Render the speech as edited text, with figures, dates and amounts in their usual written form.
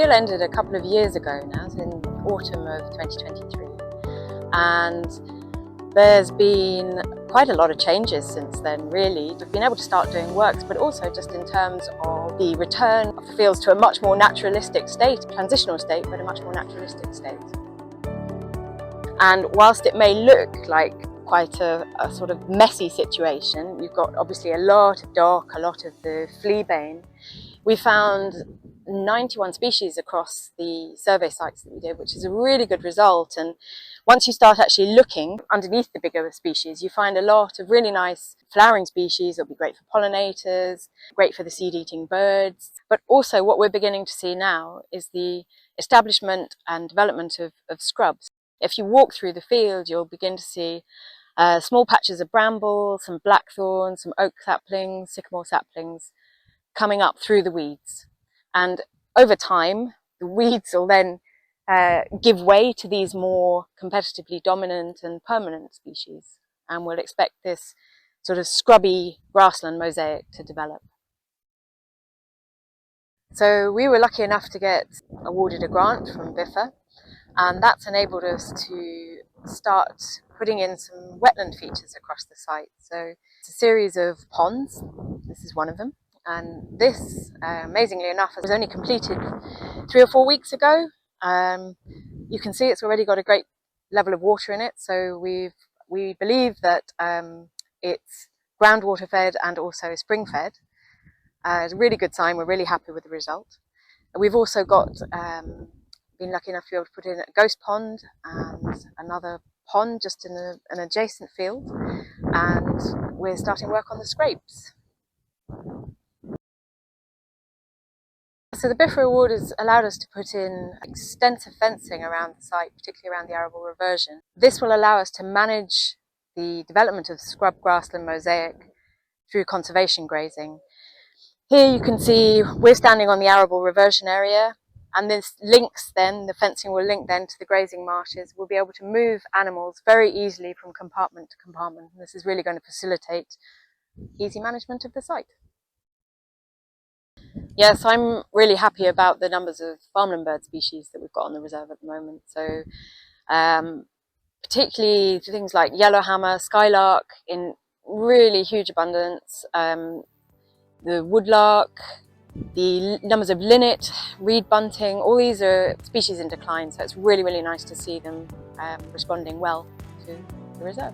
seal ended a couple of years ago now, so in autumn of 2023, and there's been quite a lot of changes since then, really. We've been able to start doing works, but also just in terms of the return of the fields to a much more naturalistic state, transitional state, but a much more naturalistic state. And whilst it may look like quite a sort of messy situation, you've got obviously a lot of dock, a lot of the fleabane. We found 91 species across the survey sites that we did, which is a really good result. And once you start actually looking underneath the bigger species, you find a lot of really nice flowering species. It'll be great for pollinators, great for the seed-eating birds. But also what we're beginning to see now is the establishment and development of scrubs. If you walk through the field, you'll begin to see small patches of bramble, some blackthorn, some oak saplings, sycamore saplings coming up through the weeds. And over time, the weeds will then give way to these more competitively dominant and permanent species. And we'll expect this sort of scrubby grassland mosaic to develop. So we were lucky enough to get awarded a grant from BIFA, and that's enabled us to start putting in some wetland features across the site. So it's a series of ponds. This is one of them. And this, amazingly enough, was only completed 3 or 4 weeks ago. You can see it's already got a great level of water in it. So we believe that it's groundwater fed and also spring fed. It's a really good sign. We're really happy with the result. We've also got been lucky enough to be able to put in a ghost pond and another pond just in an adjacent field, and we're starting work on the scrapes. So the BIFA award has allowed us to put in extensive fencing around the site, particularly around the arable reversion. This will allow us to manage the development of scrub grassland mosaic through conservation grazing. Here you can see we're standing on the arable reversion area, and this links then, the fencing will link then to the grazing marshes. We'll be able to move animals very easily from compartment to compartment, and this is really going to facilitate easy management of the site. Yes, I'm really happy about the numbers of farmland bird species that we've got on the reserve at the moment. So particularly things like yellowhammer, skylark in really huge abundance, the woodlark, the numbers of linnet, reed bunting, all these are species in decline, so it's really, really nice to see them responding well to the reserve.